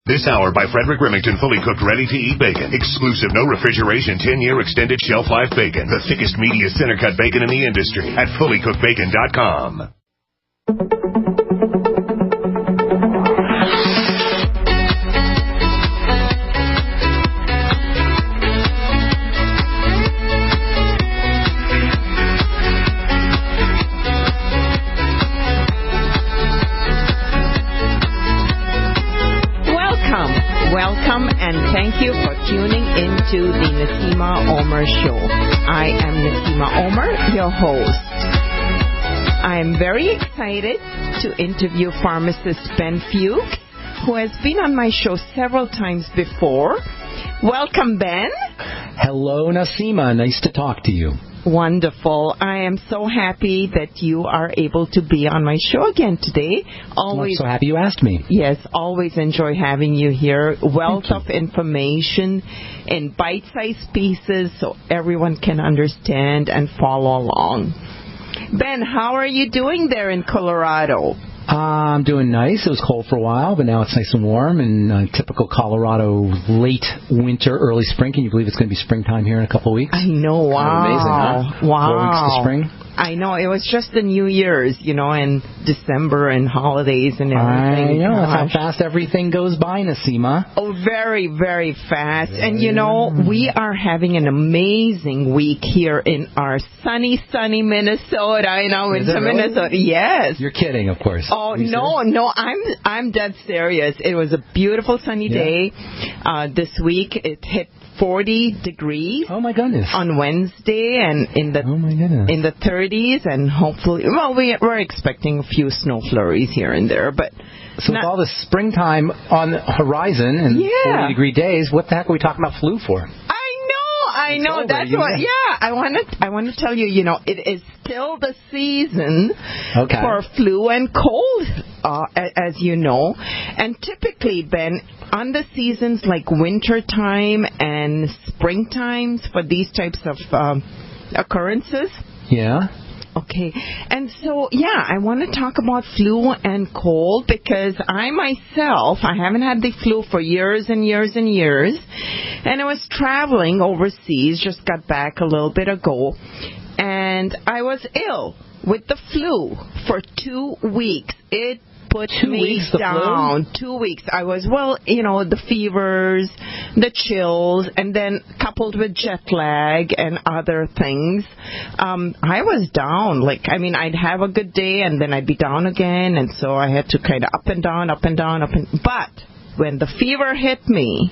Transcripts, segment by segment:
This hour by Frederick Remington, fully cooked, ready-to-eat bacon. Exclusive, no refrigeration, 10-year extended shelf life bacon. The thickest, meatiest, center-cut bacon in the industry at fullycookedbacon.com. Welcome and thank you for tuning into the Naseema Omer Show. I am Naseema Omer, your host. I am very excited to interview pharmacist Ben Fuchs, who has been on my show several times before. Welcome, Ben. Hello, Naseema. Nice to talk to you. Wonderful. I am so happy that you are able to be on my show again today. I'm so happy you asked me. Yes, always enjoy having you here. Wealth of information in bite-sized pieces so everyone can understand and follow along. Ben, how are you doing there in Colorado? I'm doing nice. It was cold for a while, but now it's nice and warm. And typical Colorado late winter, early spring. Can you believe it's going to be springtime here in a couple of weeks? I know. Wow. Amazing, huh? Wow. 4 weeks to spring. I know. It was just the New Year's, and December and holidays and everything. I know. That's how fast everything goes by, Naseema. Oh, very, very fast. And, we are having an amazing week here in our sunny Minnesota. Winter Minnesota. Yes. You're kidding, of course. Oh, no, I'm dead serious. It was a beautiful sunny day. This week it hit 40 degrees. Oh my goodness. On Wednesday and in the 30s, and hopefully, we're expecting a few snow flurries here and there, but so with all the springtime on the horizon and 40-degree days, what the heck are we talking about flu for? I know. That's what. Yeah, I want to tell you. It is still the season for flu and cold, as you know. And typically, Ben, on the seasons like winter time and springtime for these types of occurrences. Yeah. Okay, and so, I want to talk about flu and cold because I haven't had the flu for years and years and years, and I was traveling overseas, just got back a little bit ago, and I was ill with the flu for 2 weeks. It put me down. 2 weeks. I was, the fevers, the chills, and then coupled with jet lag and other things, I was down. I'd have a good day and then I'd be down again, and so I had to kind of up and down. But when the fever hit me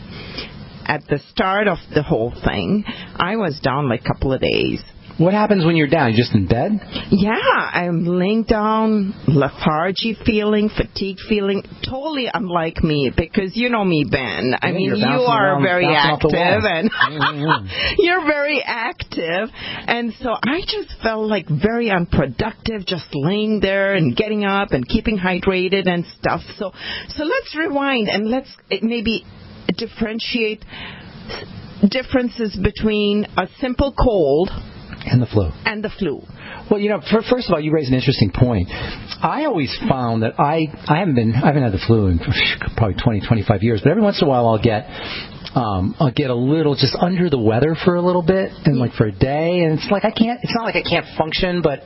at the start of the whole thing, I was down a couple of days. What happens when you're down? You're just in bed? Yeah, I'm laying down, lethargy feeling, fatigue feeling, totally unlike me, because you know me, Ben. You are very active, and you're very active, and so I just felt very unproductive, just laying there and getting up and keeping hydrated and stuff. So let's rewind and let's maybe differentiate differences between a simple cold and the flu. Well, first of all, you raise an interesting point. I always found that I haven't had the flu in probably 20, 25 years, but every once in a while I'll get a little just under the weather for a little bit and for a day, and it's not like I can't function, but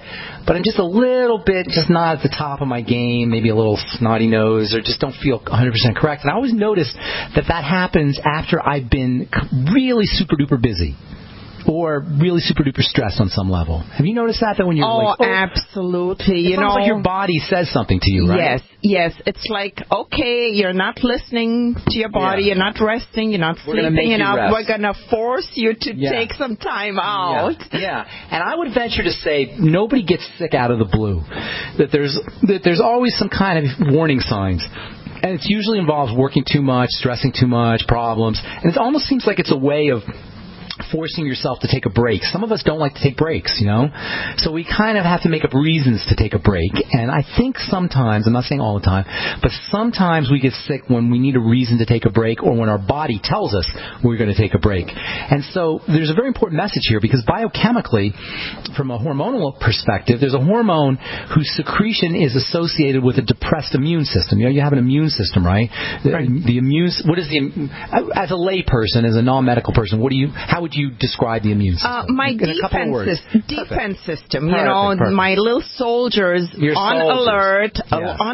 I'm just a little bit just not at the top of my game, maybe a little snotty nose or just don't feel 100% correct. And I always notice that happens after I've been really super duper busy or really super duper stressed on some level. Have you noticed that when you're absolutely. It's almost like your body says something to you, right? Yes. It's like, okay, you're not listening to your body, you're not resting, you're not sleeping enough. We're going to force you to take some time out. Yeah. And I would venture to say nobody gets sick out of the blue. That there's always some kind of warning signs. And it usually involves working too much, stressing too much, problems. And it almost seems like it's a way of forcing yourself to take a break. Some of us don't like to take breaks, So we kind of have to make up reasons to take a break. And I think sometimes, I'm not saying all the time, but sometimes we get sick when we need a reason to take a break or when our body tells us we're going to take a break. And so there's a very important message here because biochemically, from a hormonal perspective, there's a hormone whose secretion is associated with a depressed immune system. You have an immune system, right? The immune, as a lay person, as a non-medical person, how would you describe the immune system? My defense system. Perfect. My little soldiers on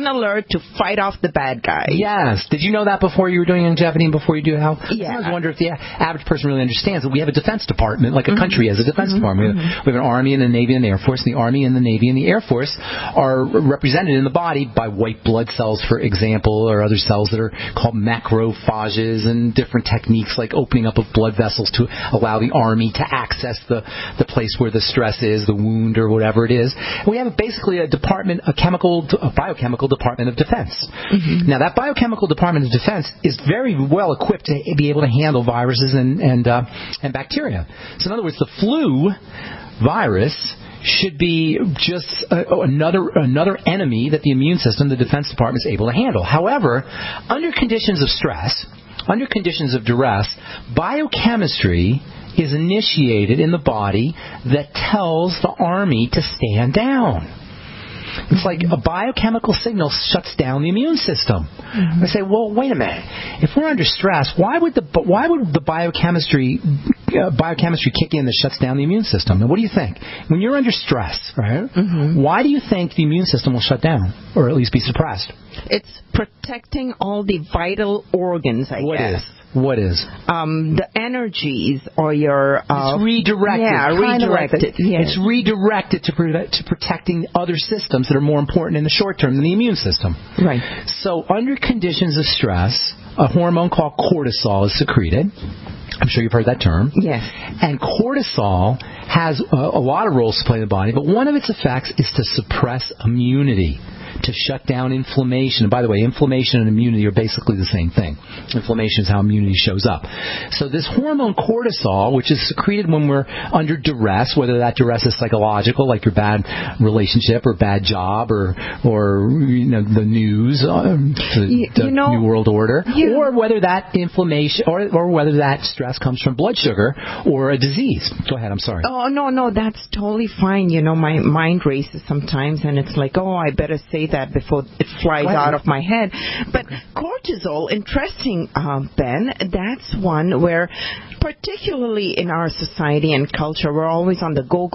alert to fight off the bad guys. Yes. Did you know that before you were doing Youngevity and before you do health? Yeah. I always wonder if the average person really understands that we have a defense department, like a country has a defense department. We have an Army and a Navy and an Air Force, and the Army and the Navy and the Air Force are represented in the body by white blood cells, for example, or other cells that are called macrophages, and different techniques like opening up of blood vessels to allow the Army to access the place where the stress is, the wound or whatever it is. And we have basically a biochemical department of defense. Now, that biochemical department of defense is very well equipped to be able to handle viruses and bacteria. So in other words, the flu virus should be just another enemy that the immune system, the defense department, is able to handle. However, under conditions of stress, under conditions of duress, biochemistry is initiated in the body that tells the Army to stand down. It's like a biochemical signal shuts down the immune system. I say, well, wait a minute. If we're under stress, why would the biochemistry kick in that shuts down the immune system? And what do you think? When you're under stress, right? Why do you think the immune system will shut down, or at least be suppressed? It's protecting all the vital organs, I guess. What is? The energies or your... it's redirected. Yeah, redirected. Yes. It's redirected to protecting other systems that are more important in the short term than the immune system. Right. So under conditions of stress, a hormone called cortisol is secreted. I'm sure you've heard that term. Yes. And cortisol has a lot of roles to play in the body, but one of its effects is to suppress immunity, to shut down inflammation. And by the way, inflammation and immunity are basically the same thing. Inflammation is how immunity shows up. So this hormone cortisol, which is secreted when we're under duress, whether that duress is psychological, like your bad relationship or bad job or the news, the New World Order, or whether that inflammation or whether that stress comes from blood sugar or a disease. Go ahead, I'm sorry. Oh, no, that's totally fine. My mind races sometimes, and it's like, I better say that before it flies out of my head. But cortisol, interesting, Ben, that's one where, particularly in our society and culture, we're always on the go,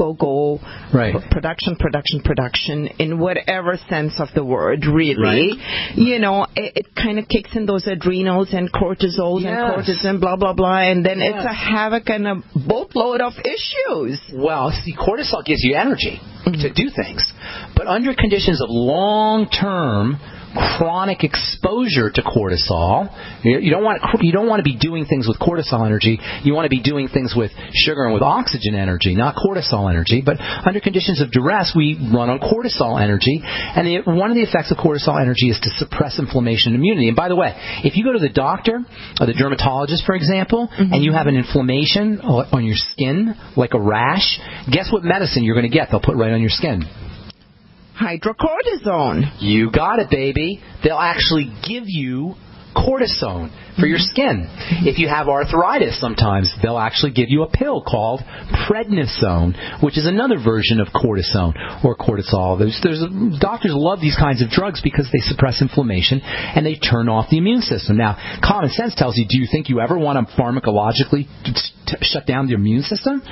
right. Production, in whatever sense of the word, really. Right. It kind of kicks in those adrenals and cortisol and cortisol, blah, blah, blah, and then it's a havoc and a boatload of issues. Well, see, cortisol gives you energy to do things. But under conditions of long-term chronic exposure to cortisol, you don't want to be doing things with cortisol energy. You want to be doing things with sugar and with oxygen energy, not cortisol energy. But under conditions of duress, we run on cortisol energy. And one of the effects of cortisol energy is to suppress inflammation and immunity. And by the way, if you go to the doctor or the dermatologist, for example, and you have an inflammation on your skin, like a rash, guess what medicine you're going to get? They'll put right on your skin. Hydrocortisone. You got it, baby. They'll actually give you cortisone for your skin. If you have arthritis sometimes, they'll actually give you a pill called prednisone, which is another version of cortisone or cortisol. Doctors love these kinds of drugs because they suppress inflammation and they turn off the immune system. Now, common sense tells you, do you think you ever want to pharmacologically shut down the immune system?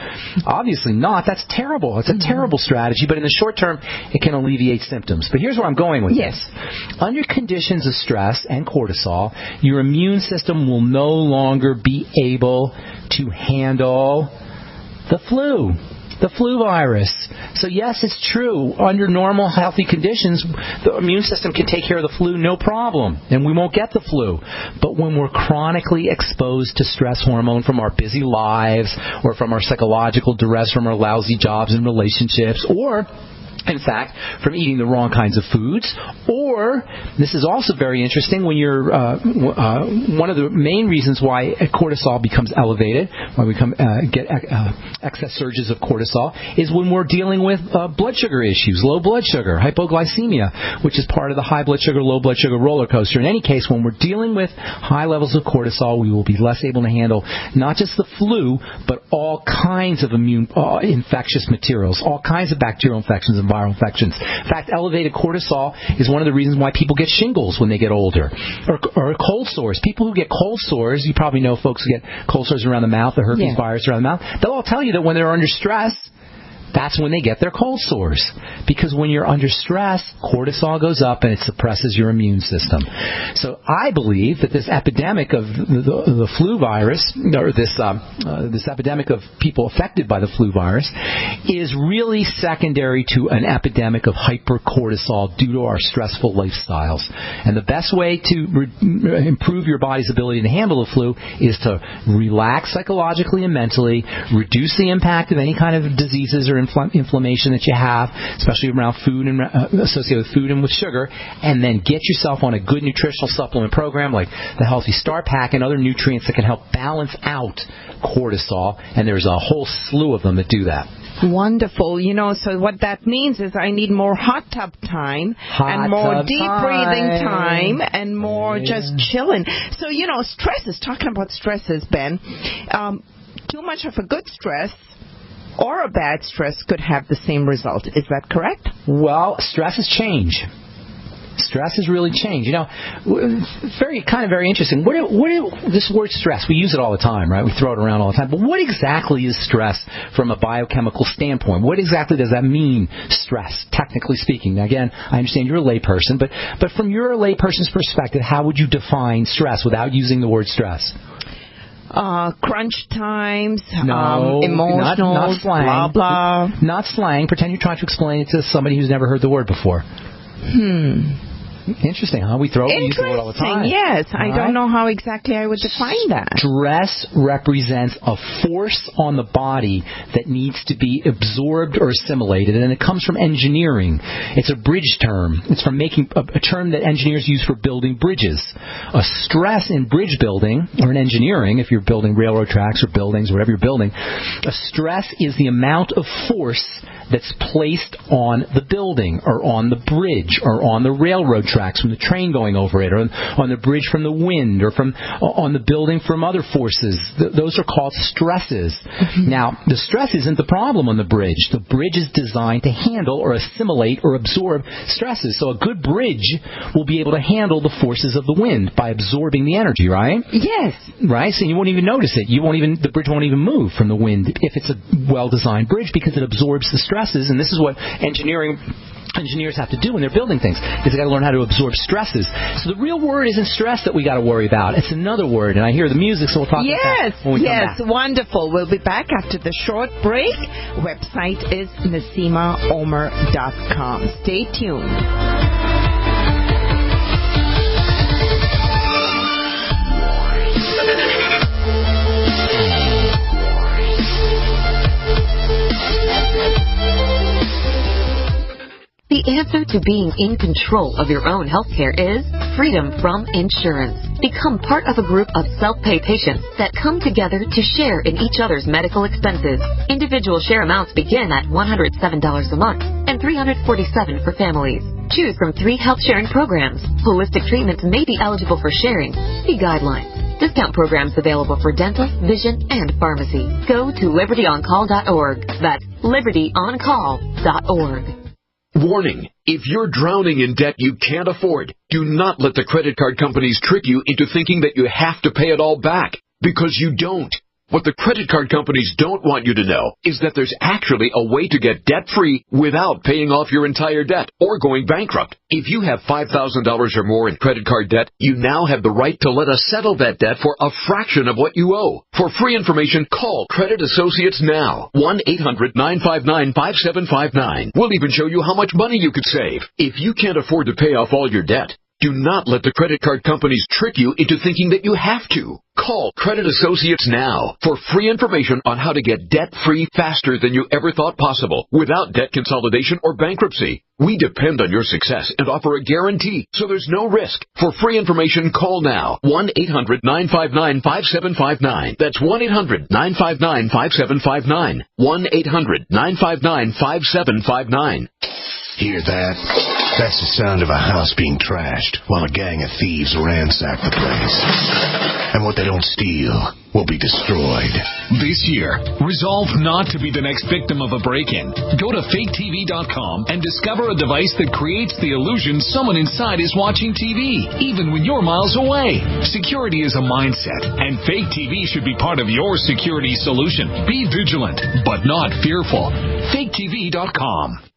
Obviously not. That's terrible. It's a terrible strategy, but in the short term, it can alleviate symptoms. But here's where I'm going with this. Under conditions of stress and cortisol, your immune system will no longer be able to handle the flu virus. So yes, it's true. Under normal, healthy conditions, the immune system can take care of the flu, no problem, and we won't get the flu. But when we're chronically exposed to stress hormone from our busy lives or from our psychological duress from our lousy jobs and relationships, or In fact, from eating the wrong kinds of foods, or this is also very interesting when you're one of the main reasons why cortisol becomes elevated, why we get excess surges of cortisol, is when we're dealing with blood sugar issues, low blood sugar, hypoglycemia, which is part of the high blood sugar, low blood sugar roller coaster. In any case, when we're dealing with high levels of cortisol, we will be less able to handle not just the flu, but all kinds of infectious materials, all kinds of bacterial infections and viral infections. In fact, elevated cortisol is one of the reasons why people get shingles when they get older, or cold sores. People who get cold sores, you probably know folks who get cold sores around the mouth, the herpes virus around the mouth, they'll all tell you that when they're under stress, that's when they get their cold sores. Because when you're under stress, cortisol goes up and it suppresses your immune system. So I believe that this epidemic of the flu virus, or this epidemic of people affected by the flu virus, is really secondary to an epidemic of hypercortisol due to our stressful lifestyles. And the best way to improve your body's ability to handle the flu is to relax psychologically and mentally, reduce the impact of any kind of diseases or inflammation that you have, especially around food and associated with food and with sugar, and then get yourself on a good nutritional supplement program like the Healthy Start Pack and other nutrients that can help balance out cortisol, and there's a whole slew of them that do that. Wonderful. So what that means is I need more hot tub time and more deep breathing time and more just chilling. So, talking about stresses, Ben, too much of a good stress or a bad stress could have the same result. Is that correct? Well, stress is change. Stress is really change. Very interesting. What this word stress, we use it all the time, right? We throw it around all the time. But what exactly is stress from a biochemical standpoint? What exactly does that mean, stress, technically speaking? Now, again, I understand you're a layperson, but from your layperson's perspective, how would you define stress without using the word stress? Crunch times, no, emotional, not slang. blah, blah. Not slang. Pretend you're trying to explain it to somebody who's never heard the word before. Interesting, huh? We use the word all the time. Yes. I don't know how exactly I would define that. Stress represents a force on the body that needs to be absorbed or assimilated, and it comes from engineering. It's a bridge term. It's from making a term that engineers use for building bridges. A stress in bridge building, or in engineering, if you're building railroad tracks or buildings, or whatever you're building, a stress is the amount of force that's placed on the building or on the bridge or on the railroad tracks from the train going over it, or on the bridge from the wind, or on the building from other forces. Those are called stresses. Now, the stress isn't the problem on the bridge. The bridge is designed to handle or assimilate or absorb stresses. So a good bridge will be able to handle the forces of the wind by absorbing the energy, right? Yes. Right? So you won't even notice it. The bridge won't even move from the wind if it's a well-designed bridge, because it absorbs the stresses. And this is what engineers have to do when they're building things, is they got to learn how to absorb stresses. So the real word isn't stress that we got to worry about. It's another word, and I hear the music, so we'll talk about that when we come back. Yes, wonderful. We'll be back after the short break. Website is NaseemaOmer.com. Stay tuned. The answer to being in control of your own healthcare is freedom from insurance. Become part of a group of self-pay patients that come together to share in each other's medical expenses. Individual share amounts begin at $107 a month and $347 for families. Choose from 3 health sharing programs. Holistic treatments may be eligible for sharing. See guidelines. Discount programs available for dental, vision, and pharmacy. Go to libertyoncall.org. That's libertyoncall.org. Warning, if you're drowning in debt you can't afford, do not let the credit card companies trick you into thinking that you have to pay it all back, because you don't. What the credit card companies don't want you to know is that there's actually a way to get debt-free without paying off your entire debt or going bankrupt. If you have $5,000 or more in credit card debt, you now have the right to let us settle that debt for a fraction of what you owe. For free information, call Credit Associates now. 1-800-959-5759. We'll even show you how much money you could save. If you can't afford to pay off all your debt, Do not let the credit card companies trick you into thinking that you have to. Call Credit Associates now for free information on how to get debt-free faster than you ever thought possible without debt consolidation or bankruptcy. We depend on your success and offer a guarantee, so there's no risk. For free information, call now. 1-800-959-5759. That's 1-800-959-5759. 1-800-959-5759. Hear that? That's the sound of a house being trashed while a gang of thieves ransack the place. And what they don't steal will be destroyed. This year, resolve not to be the next victim of a break-in. Go to faketv.com and discover a device that creates the illusion someone inside is watching TV, even when you're miles away. Security is a mindset, and Fake TV should be part of your security solution. Be vigilant, but not fearful. faketv.com.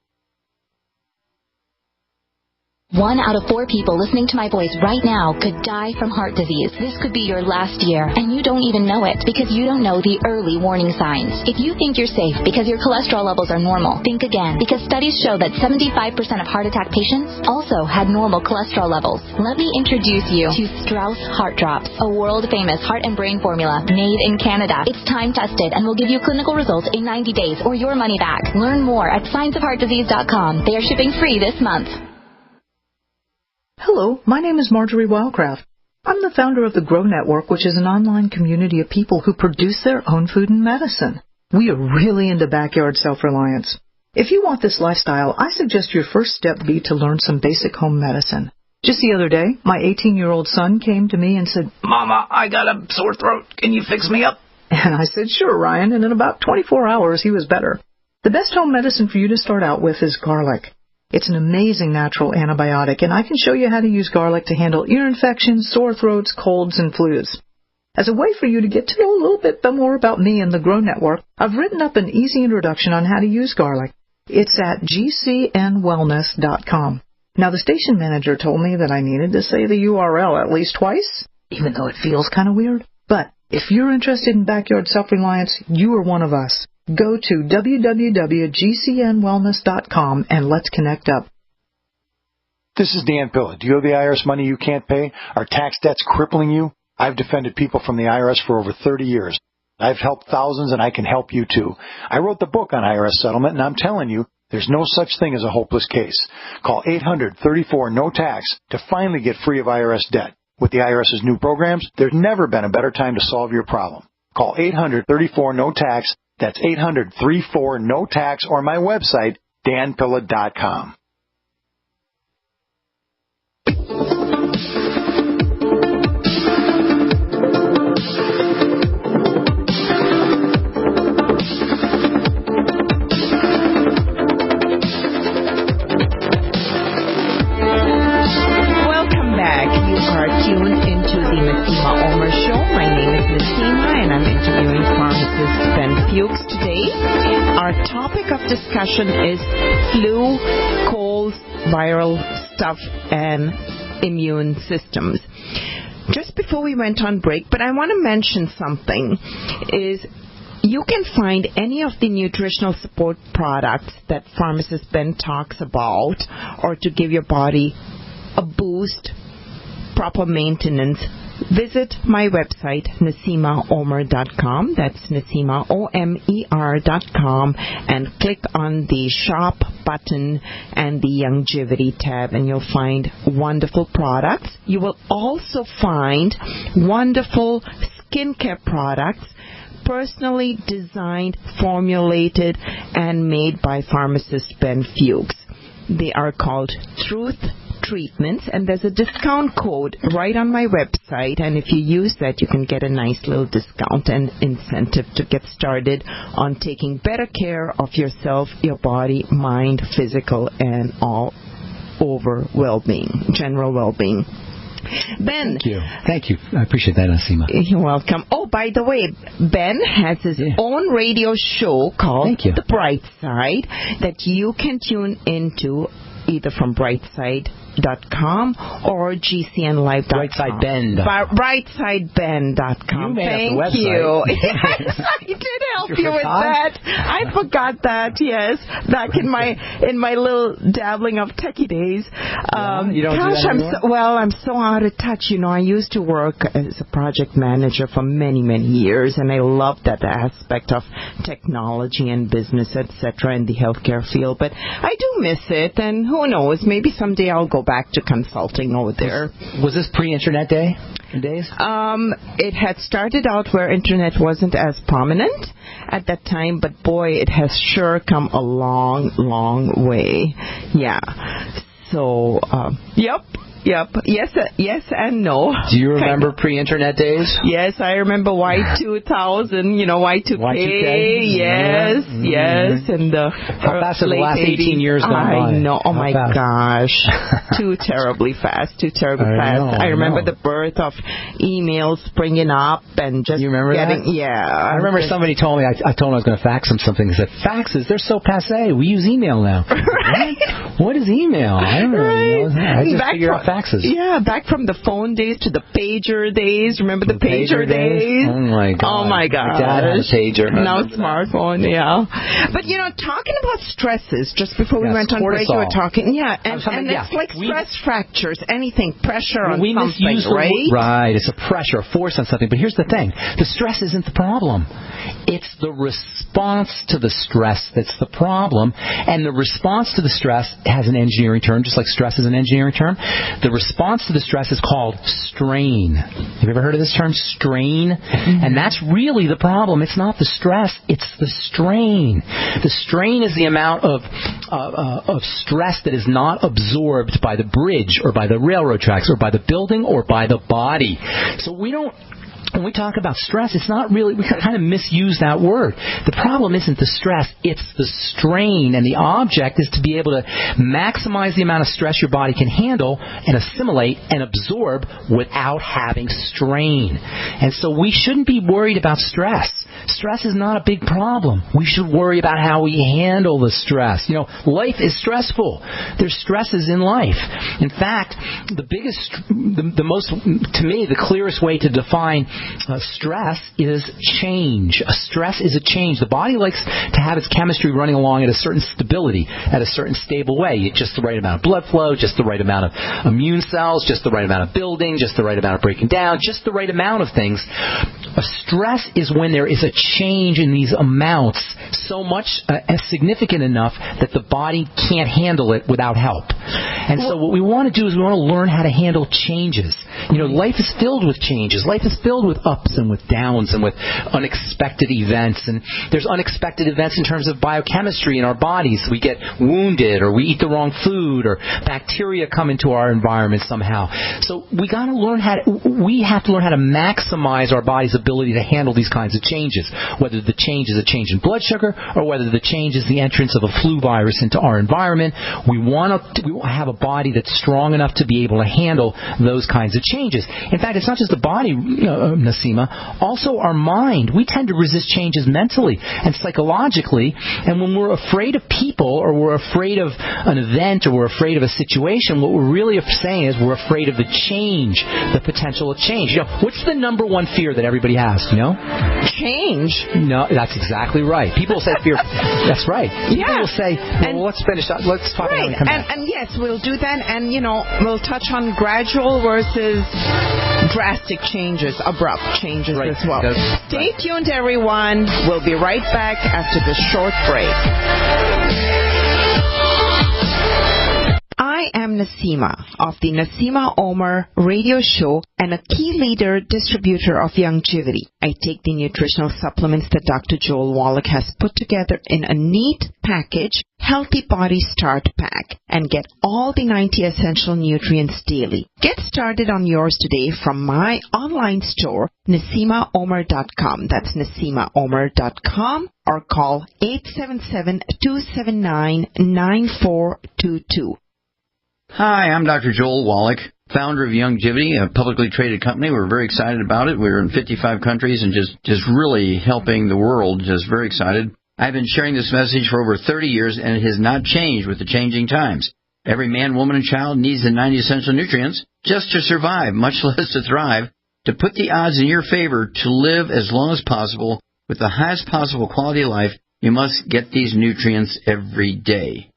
1 out of 4 people listening to my voice right now could die from heart disease. This could be your last year, and you don't even know it because you don't know the early warning signs. If you think you're safe because your cholesterol levels are normal, think again, because studies show that 75% of heart attack patients also had normal cholesterol levels. Let me introduce you to Strauss Heart Drops, a world-famous heart and brain formula made in Canada. It's time-tested and will give you clinical results in 90 days or your money back. Learn more at scienceofheartdisease.com. They are shipping free this month. Hello, my name is Marjorie Wildcraft. I'm the founder of the Grow Network, which is an online community of people who produce their own food and medicine. We are really into backyard self-reliance. If you want this lifestyle, I suggest your first step be to learn some basic home medicine. Just the other day, my 18-year-old son came to me and said, "Mama, I got a sore throat. Can you fix me up?" And I said, "Sure, Ryan," and in about 24 hours, he was better. The best home medicine for you to start out with is garlic. It's an amazing natural antibiotic, and I can show you how to use garlic to handle ear infections, sore throats, colds, and flus. As a way for you to get to know a little bit more about me and the Grow Network, I've written up an easy introduction on how to use garlic. It's at gcnwellness.com. Now, the station manager told me that I needed to say the URL at least twice, even though it feels kind of weird. But if you're interested in backyard self-reliance, you are one of us. Go to www.gcnwellness.com and let's connect up. This is Dan Pilla. Do you owe the IRS money you can't pay? Are tax debts crippling you? I've defended people from the IRS for over 30 years. I've helped thousands, and I can help you too. I wrote the book on IRS settlement, and I'm telling you, there's no such thing as a hopeless case. Call 800-34-NO-TAX to finally get free of IRS debt. With the IRS's new programs, there's never been a better time to solve your problem. Call 800-34-NO-TAX. That's 800-34-NO-TAX, or my website, danpilla.com. Welcome back. You are tuned into the Naseema Omer Show. My name is Naseema, and I'm interviewing pharmacist Ben Fuchs today. Our topic of discussion is flu, colds, viral stuff, and immune systems. Just before we went on break, but I want to mention something, is you can find any of the nutritional support products that pharmacist Ben talks about, or to give your body a boost, proper maintenance. Visit my website, NaseemaOmer.com. That's NaseemaOmer.com, and click on the shop button and the Youngevity tab, and you'll find wonderful products. You will also find wonderful skincare products, personally designed, formulated, and made by pharmacist Ben Fuchs. They are called Truth Treatments, and there's a discount code right on my website, and if you use that, you can get a nice little discount and incentive to get started on taking better care of yourself, your body, mind, physical, and all over well-being, general well-being. Ben. Thank you. I appreciate that, Naseema. You're welcome. Oh, by the way, Ben has his own radio show called The Bright Side that you can tune into either from Brightside BrightSideBend.com or GCNLive.com. BrightSideBend.com. Thank you. Yes, I did help you with that. I forgot that. Yes, back in my little dabbling of techie days. You don't do that anymore? I'm so out of touch. I used to work as a project manager for many, many years, and I loved that aspect of technology and business, etc., in the healthcare field. But I do miss it, and who knows? Maybe someday I'll go back to consulting over there. Was this pre-internet days? It had started out where internet wasn't as prominent at that time, but boy, it has sure come a long, long way. Yeah. So, yep. Yes and no. Do you remember pre-internet days? Yes, I remember Y2000, Y2K. Yes. And how fast have the last 18 years gone by? I know. Oh, my gosh. Too terribly fast. I remember the birth of emails springing up and just You remember that? Yeah. I remember somebody told me, I told him I was going to fax them something. He said, faxes, they're so passé. We use email now. Right. What is email? I don't know. I just figure out faxes. Yeah, back from the phone days to the pager days. Remember the pager days? Oh, my God. Oh, my gosh. My dad had a pager. Now smartphone, yeah. But, talking about stresses, just before we went on break, you were talking. Yeah, and it's like stress fractures, anything, pressure on something, right? Right, it's a pressure, a force on something. But here's the thing. The stress isn't the problem. It's the response to the stress that's the problem. And the response to the stress has an engineering term, just like stress is an engineering term. The response to the stress is called strain. Have you ever heard of this term, strain? Mm-hmm. And that's really the problem. It's not the stress, it's the strain. The strain is the amount of stress that is not absorbed by the bridge or by the railroad tracks or by the building or by the body. So when we talk about stress, it's not really, we kind of misuse that word. The problem isn't the stress, it's the strain. And the object is to be able to maximize the amount of stress your body can handle and assimilate and absorb without having strain. And so we shouldn't be worried about stress. Stress is not a big problem. We should worry about how we handle the stress. Life is stressful. There's stresses in life. In fact, to me, the clearest way to define stress is change. A stress is a change. The body likes to have its chemistry running along at a certain stability, at a certain stable way. Just the right amount of blood flow, just the right amount of immune cells, just the right amount of building, just the right amount of breaking down, just the right amount of things. A stress is when there is a change in these amounts so much significant enough that the body can't handle it without help. And so what we want to do is we want to learn how to handle changes. Life is filled with changes. Life is filled with ups and with downs and with unexpected events. And there's unexpected events in terms of biochemistry in our bodies. We get wounded, or we eat the wrong food, or bacteria come into our environment somehow. So we have to learn how to maximize our body's ability to handle these kinds of changes, whether the change is a change in blood sugar or whether the change is the entrance of a flu virus into our environment. We want to have a body that's strong enough to be able to handle those kinds of changes. In fact, it's not just the body, Naseema, also our mind. We tend to resist changes mentally and psychologically, and when we're afraid of people or we're afraid of an event or we're afraid of a situation, what we're really saying is we're afraid of the change, the potential of change. What's the number one fear that everybody has, Change. No, that's exactly right. People will say fear. That's right. People will say, let's finish up. Let's talk about it. And yes, we'll do that, and we'll touch on gradual versus drastic changes, abrupt changes as well. Stay tuned, everyone. We'll be right back after this short break. I am Naseema of the Naseema Omer radio show and a key leader distributor of Youngevity. I take the nutritional supplements that Dr. Joel Wallach has put together in a neat package, Healthy Body Start Pack, and get all the 90 essential nutrients daily. Get started on yours today from my online store, NaseemaOmer.com. That's NaseemaOmer.com, or call 877-279-9422. Hi, I'm Dr. Joel Wallach, founder of Youngevity, a publicly traded company. We're very excited about it. We're in 55 countries and just really helping the world. Just very excited. I've been sharing this message for over 30 years, and it has not changed with the changing times. Every man, woman, and child needs the 90 essential nutrients just to survive, much less to thrive. To put the odds in your favor to live as long as possible with the highest possible quality of life, you must get these nutrients every day.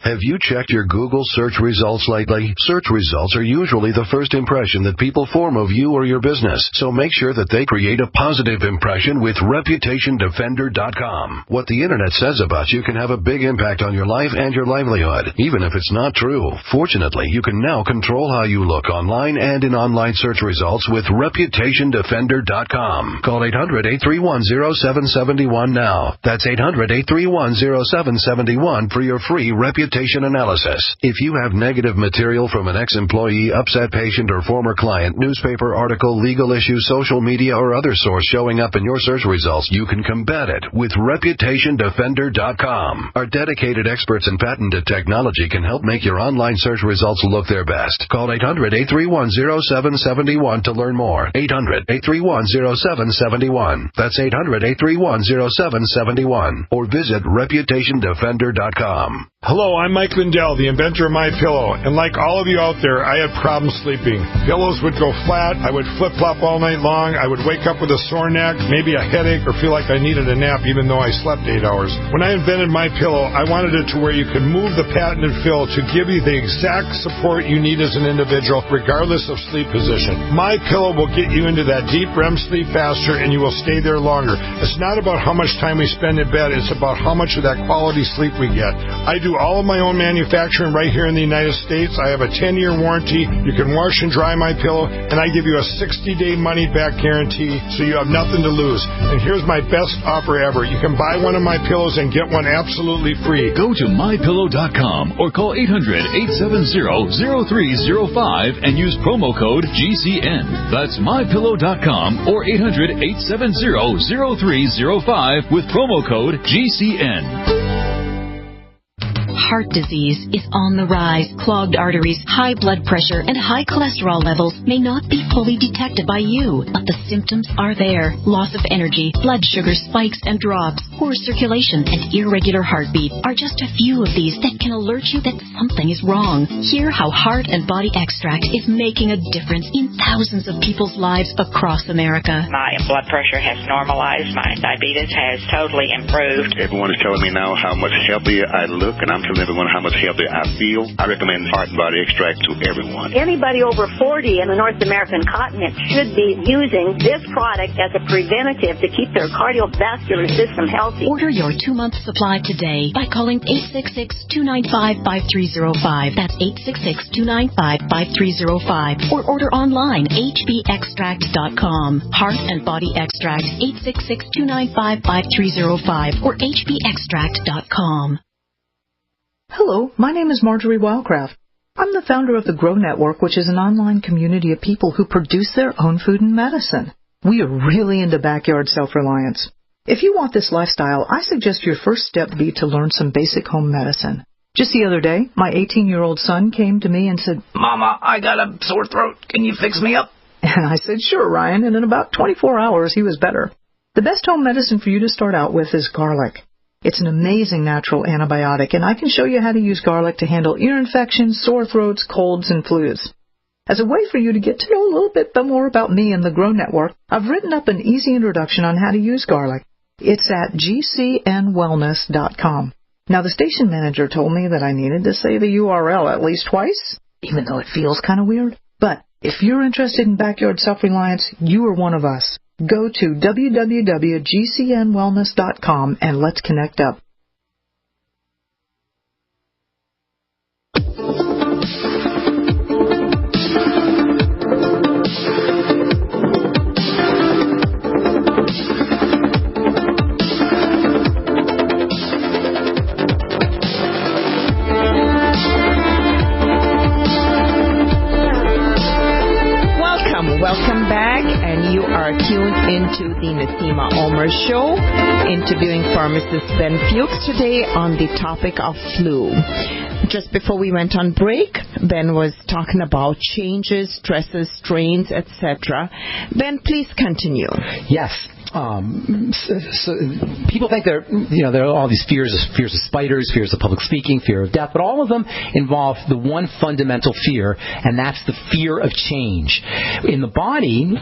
Have you checked your Google search results lately? Search results are usually the first impression that people form of you or your business, so make sure that they create a positive impression with ReputationDefender.com. What the Internet says about you can have a big impact on your life and your livelihood, even if it's not true. Fortunately, you can now control how you look online and in online search results with ReputationDefender.com. Call 800-831-0771 now. That's 800-831-0771 for your free reputation analysis. If you have negative material from an ex-employee, upset patient, or former client, newspaper article, legal issue, social media, or other source showing up in your search results, you can combat it with ReputationDefender.com. Our dedicated experts in patented technology can help make your online search results look their best. Call 800-831-0771 to learn more. 800-831-0771. That's 800-831-0771. Or visit ReputationDefender.com. Hello, I'm Mike Lindell, the inventor of MyPillow, and like all of you out there, I had problems sleeping. Pillows would go flat, I would flip-flop all night long, I would wake up with a sore neck, maybe a headache, or feel like I needed a nap even though I slept 8 hours. When I invented MyPillow, I wanted it to where you could move the patented fill to give you the exact support you need as an individual, regardless of sleep position. MyPillow will get you into that deep REM sleep faster, and you will stay there longer. It's not about how much time we spend in bed, it's about how much of that quality sleep we get. I do all of my own manufacturing right here in the United States. I have a 10-year warranty. You can wash and dry my pillow, and I give you a 60-day money-back guarantee, so you have nothing to lose. And here's my best offer ever. You can buy one of my pillows and get one absolutely free. Go to MyPillow.com or call 800-870-0305 and use promo code GCN. That's MyPillow.com or 800-870-0305 with promo code GCN. Heart disease is on the rise. Clogged arteries, high blood pressure, and high cholesterol levels may not be fully detected by you, but the symptoms are there. Loss of energy, blood sugar spikes and drops, poor circulation, and irregular heartbeat are just a few of these that can alert you that something is wrong. Hear how Heart and Body Extract is making a difference in thousands of people's lives across America. My blood pressure has normalized. My diabetes has totally improved. Everyone is telling me now how much healthier I look, and I'm telling everyone how much healthier I feel. I recommend Heart and Body Extract to everyone. Anybody over 40 in the North American continent should be using this product as a preventative to keep their cardiovascular system healthy. Order your 2-month supply today by calling 866-295-5305. That's 866-295-5305. Or order online, hbextract.com. Heart and Body Extract, 866-295-5305 or hbextract.com. Hello, my name is Marjorie Wildcraft. I'm the founder of the Grow Network, which is an online community of people who produce their own food and medicine. We are really into backyard self-reliance. If you want this lifestyle, I suggest your first step be to learn some basic home medicine. Just the other day, my 18-year-old son came to me and said, "Mama, I got a sore throat. Can you fix me up?" And I said, "Sure, Ryan," and in about 24 hours, he was better. The best home medicine for you to start out with is garlic. It's an amazing natural antibiotic, and I can show you how to use garlic to handle ear infections, sore throats, colds, and flus. As a way for you to get to know a little bit more about me and the Grow Network, I've written up an easy introduction on how to use garlic. It's at gcnwellness.com. Now, the station manager told me that I needed to say the URL at least twice, even though it feels kind of weird. But if you're interested in backyard self-reliance, you are one of us. Go to www.gcnwellness.com and let's connect up. Welcome back, and you are tuned into the Naseema Omer Show, interviewing pharmacist Ben Fuchs today on the topic of flu. Just before we went on break, Ben was talking about changes, stresses, strains, etc. Ben, please continue. Yes. So people think there are all these fears of spiders, fears of public speaking, fear of death, but all of them involve the one fundamental fear, and that's the fear of change. In the body,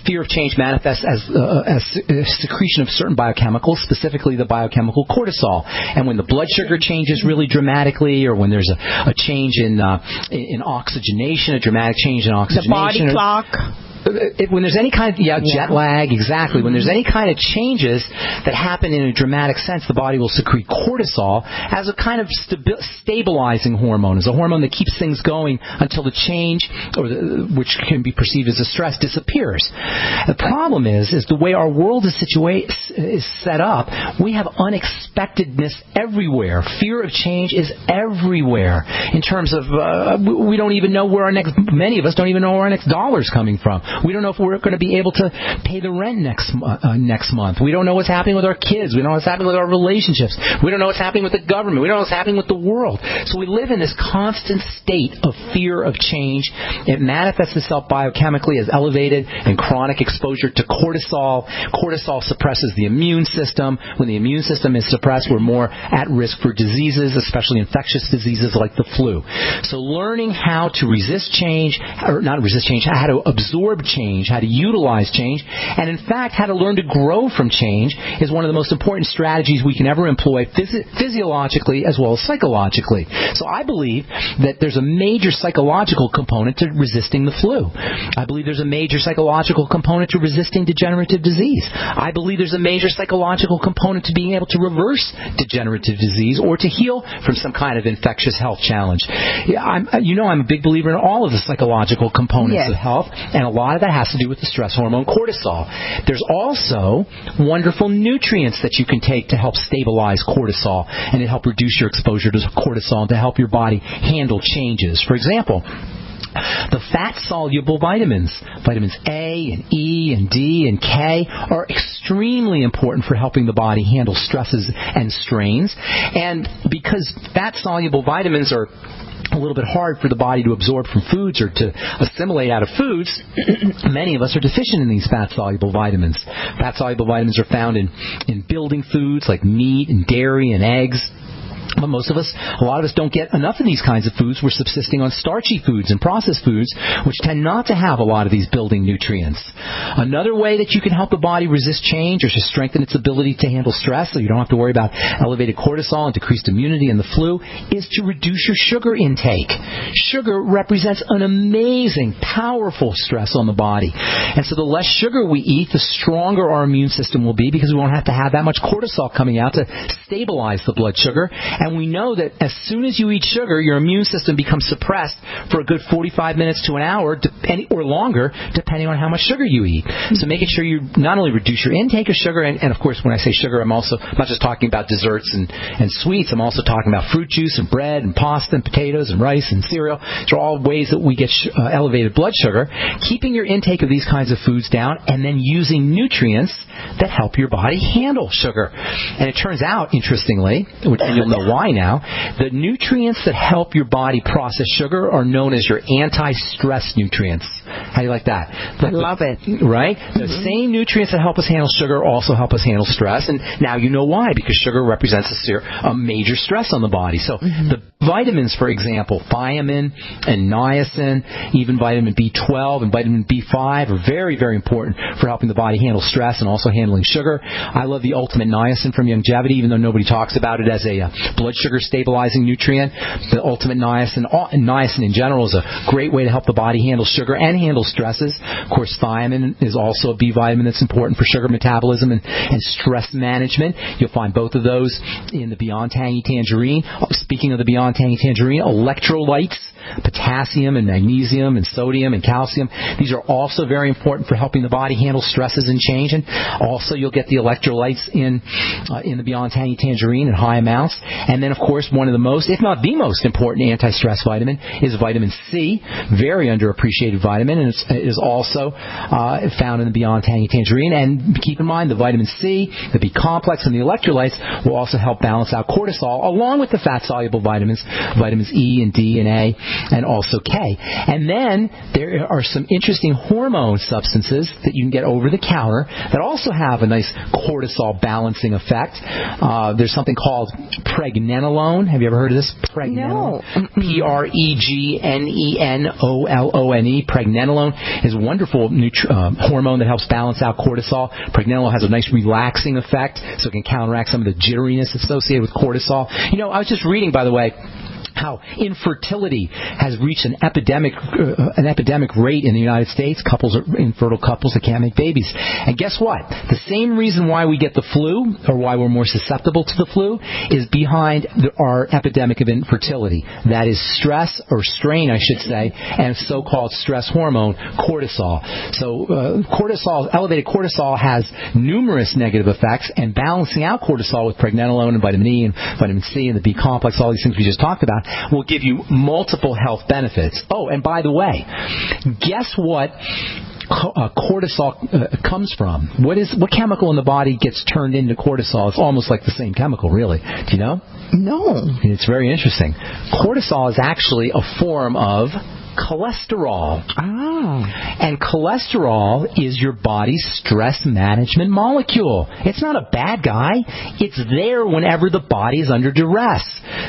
fear of change manifests as secretion of certain biochemicals, specifically the biochemical cortisol. And when the blood sugar changes really dramatically, or when there's a change in oxygenation, a dramatic change in oxygenation, the body clock. When there's any kind of jet lag, exactly. When there's any kind of changes that happen in a dramatic sense, the body will secrete cortisol as a kind of stabilizing hormone, as a hormone that keeps things going until the change, which can be perceived as a stress, disappears. The problem is the way our world is set up. We have unexpectedness everywhere. Fear of change is everywhere. In terms of we don't even know where many of us don't even know where our next dollar is coming from. We don't know if we're going to be able to pay the rent next month. We don't know what's happening with our kids. We don't know what's happening with our relationships. We don't know what's happening with the government. We don't know what's happening with the world. So we live in this constant state of fear of change. It manifests itself biochemically as elevated and chronic exposure to cortisol. Cortisol suppresses the immune system. When the immune system is suppressed, we're more at risk for diseases, especially infectious diseases like the flu. So learning how to resist change, or not resist change, how to absorb change, how to utilize change, and in fact how to learn to grow from change is one of the most important strategies we can ever employ physiologically as well as psychologically. So I believe that there's a major psychological component to resisting the flu. I believe there's a major psychological component to resisting degenerative disease. I believe there's a major psychological component to being able to reverse degenerative disease or to heal from some kind of infectious health challenge. I'm a big believer in all of the psychological components of health, and a lot of that has to do with the stress hormone cortisol. There's also wonderful nutrients that you can take to help stabilize cortisol and to help reduce your exposure to cortisol and to help your body handle changes. For example, the fat-soluble vitamins A and E and D and K are extremely important for helping the body handle stresses and strains. And because fat-soluble vitamins are a little bit hard for the body to absorb from foods or to assimilate out of foods, many of us are deficient in these fat-soluble vitamins. Fat-soluble vitamins are found in building foods like meat and dairy and eggs. But a lot of us don't get enough of these kinds of foods. We're subsisting on starchy foods and processed foods, which tend not to have a lot of these building nutrients. Another way that you can help the body resist change or to strengthen its ability to handle stress, so you don't have to worry about elevated cortisol and decreased immunity and the flu, is to reduce your sugar intake. Sugar represents an amazing, powerful stress on the body. And so the less sugar we eat, the stronger our immune system will be, because we won't have to have that much cortisol coming out to stabilize the blood sugar. And we know that as soon as you eat sugar, your immune system becomes suppressed for a good 45 minutes to an hour, or longer, depending on how much sugar you eat. So making sure you not only reduce your intake of sugar, and of course when I say sugar, I'm also not just talking about desserts and sweets, I'm also talking about fruit juice and bread and pasta and potatoes and rice and cereal. These are all ways that we get elevated blood sugar. Keeping your intake of these kinds of foods down, and then using nutrients that help your body handle sugar. And it turns out, interestingly, and you'll know why now, the nutrients that help your body process sugar are known as your anti-stress nutrients. How do you like that? I love it. Right? The same nutrients that help us handle sugar also help us handle stress. And now you know why, because sugar represents a major stress on the body. So the vitamins, for example, thiamine and niacin, even vitamin B12 and vitamin B5 are very, very important for helping the body handle stress and also handling sugar. I love the Ultimate Niacin from Youngevity, even though nobody talks about it as a blood sugar stabilizing nutrient. The Ultimate Niacin in general is a great way to help the body handle sugar and handle stresses. Of course, thiamine is also a B vitamin that's important for sugar metabolism and stress management. You'll find both of those in the Beyond Tangy Tangerine. Speaking of the Beyond Tangy Tangerine, electrolytes, potassium and magnesium and sodium and calcium. These are also very important for helping the body handle stresses and change. And also you'll get the electrolytes in the Beyond Tangy Tangerine in high amounts. And then, of course, one of the most, if not the most important anti-stress vitamin is vitamin C, very underappreciated vitamin, and it is also found in the Beyond Tangy Tangerine. And keep in mind, the vitamin C, the B complex, and the electrolytes will also help balance out cortisol, along with the fat-soluble vitamins E and D and A. and also K. And then there are some interesting hormone substances that you can get over the counter that also have a nice cortisol balancing effect. There's something called pregnenolone. Have you ever heard of this? Pregnenolone. No. Pregnenolone. Pregnenolone is a wonderful hormone that helps balance out cortisol. Pregnenolone has a nice relaxing effect, so it can counteract some of the jitteriness associated with cortisol. You know, I was just reading, by the way, how infertility has reached an epidemic rate in the United States. Infertile couples that can't make babies. And guess what? The same reason why we get the flu, or why we're more susceptible to the flu, is behind our epidemic of infertility. That is stress, or strain, I should say, and so-called stress hormone, cortisol. So elevated cortisol has numerous negative effects, and balancing out cortisol with pregnenolone and vitamin E and vitamin C and the B complex, all these things we just talked about, will give you multiple health benefits. Oh, and by the way, guess what cortisol comes from? What chemical in the body gets turned into cortisol? It's almost like the same chemical, really. Do you know? No. It's very interesting. Cortisol is actually a form of cholesterol. And cholesterol is your body's stress management molecule. It's not a bad guy. It's there whenever the body is under duress.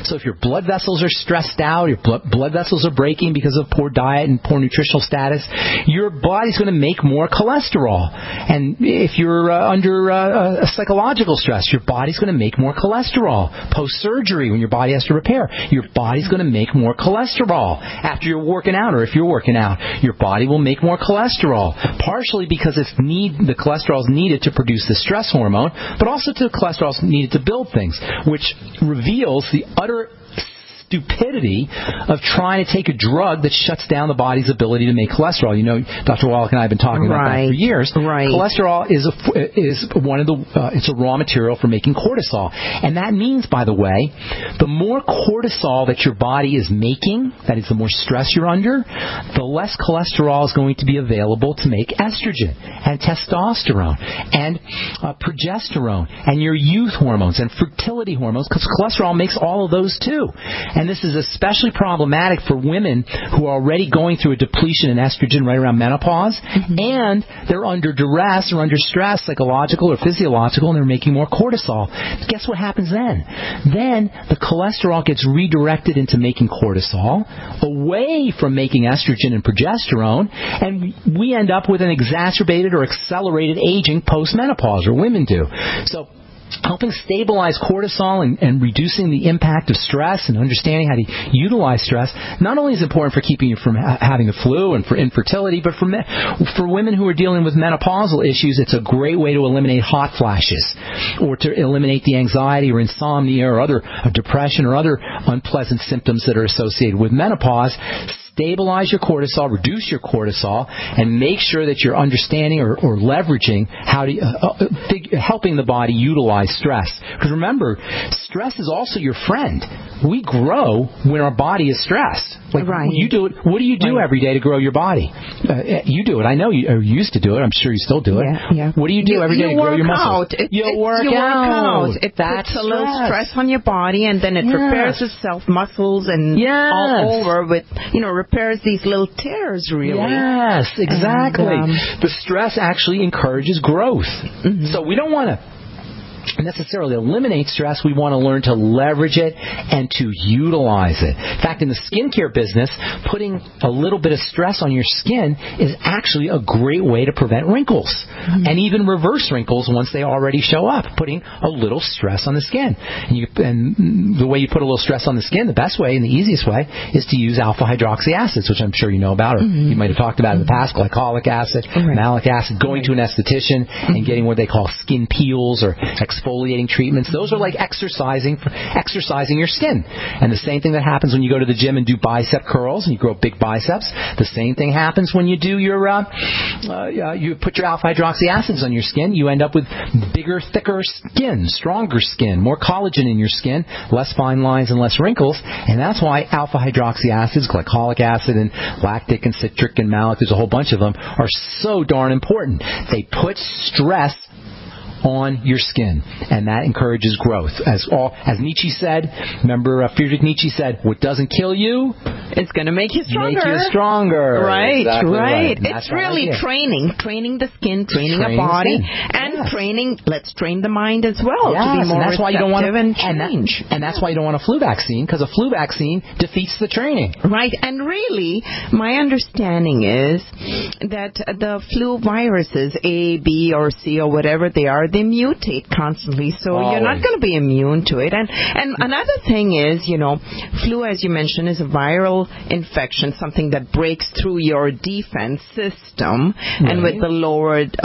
So if your blood vessels are stressed out, your blood vessels are breaking because of poor diet and poor nutritional status, your body's going to make more cholesterol. And if you're under a psychological stress, your body's going to make more cholesterol. Post-surgery, when your body has to repair, your body's going to make more cholesterol. After you're working out, or if you're working out, your body will make more cholesterol, partially because the cholesterol is needed to produce the stress hormone, but also the cholesterol is needed to build things, which reveals the utter stupidity of trying to take a drug that shuts down the body's ability to make cholesterol. You know, Dr. Wallach and I have been talking about that for years. Right. Cholesterol is one of the it's a raw material for making cortisol, and that means, by the way, the more cortisol that your body is making, that is, the more stress you're under, the less cholesterol is going to be available to make estrogen and testosterone and progesterone and your youth hormones and fertility hormones, because cholesterol makes all of those too. And this is especially problematic for women who are already going through a depletion in estrogen right around menopause, and they're under duress or under stress, psychological or physiological, and they're making more cortisol. Guess what happens then? Then the cholesterol gets redirected into making cortisol, away from making estrogen and progesterone, and we end up with an exacerbated or accelerated aging post-menopause, or women do. So helping stabilize cortisol and reducing the impact of stress and understanding how to utilize stress not only is important for keeping you from having the flu and for infertility, but for women who are dealing with menopausal issues, it's a great way to eliminate hot flashes, or to eliminate the anxiety or insomnia or other depression or other unpleasant symptoms that are associated with menopause. Stabilize your cortisol, reduce your cortisol, and make sure that you're understanding or leveraging how to helping the body utilize stress. Because remember, stress is also your friend. We grow when our body is stressed. You do it. What do you do every day to grow your body? You do it. I know you used to do it. I'm sure you still do it. Yeah. What do you do every day to grow your muscles? You work out. It puts a little stress on your body, and then it repairs itself, muscles and all over with, repairs these little tears, really. Yes, exactly. And, the stress actually encourages growth. So we don't want to necessarily eliminate stress. We want to learn to leverage it and to utilize it. In fact, in the skincare business, putting a little bit of stress on your skin is actually a great way to prevent wrinkles and even reverse wrinkles once they already show up, putting a little stress on the skin. And the way you put a little stress on the skin, the best way and the easiest way is to use alpha hydroxy acids, which I'm sure you know about, or you might have talked about in the past, glycolic acid, malic acid, going to an esthetician and getting what they call skin peels or exfoliating treatments. Those are like exercising your skin. And the same thing that happens when you go to the gym and do bicep curls and you grow big biceps. The same thing happens when you do your you put your alpha hydroxy acids on your skin. You end up with bigger, thicker skin, stronger skin, more collagen in your skin, less fine lines and less wrinkles. And that's why alpha hydroxy acids, glycolic acid and lactic and citric and malic, there's a whole bunch of them, are so darn important. They put stress on your skin, and that encourages growth. As Nietzsche said, remember Friedrich Nietzsche said, what doesn't kill you, it's going to make you stronger. Make you stronger. Right, exactly right. It's really training the skin, training a body, and training. Let's train the mind as well to be more receptive and change. And that's why you don't want a flu vaccine, because a flu vaccine defeats the training. Right, and really, my understanding is that the flu viruses, A, B, or C, or whatever they are, they mutate constantly, so you're not going to be immune to it. And another thing is, flu, as you mentioned, is a viral infection, something that breaks through your defense system, and with the lowered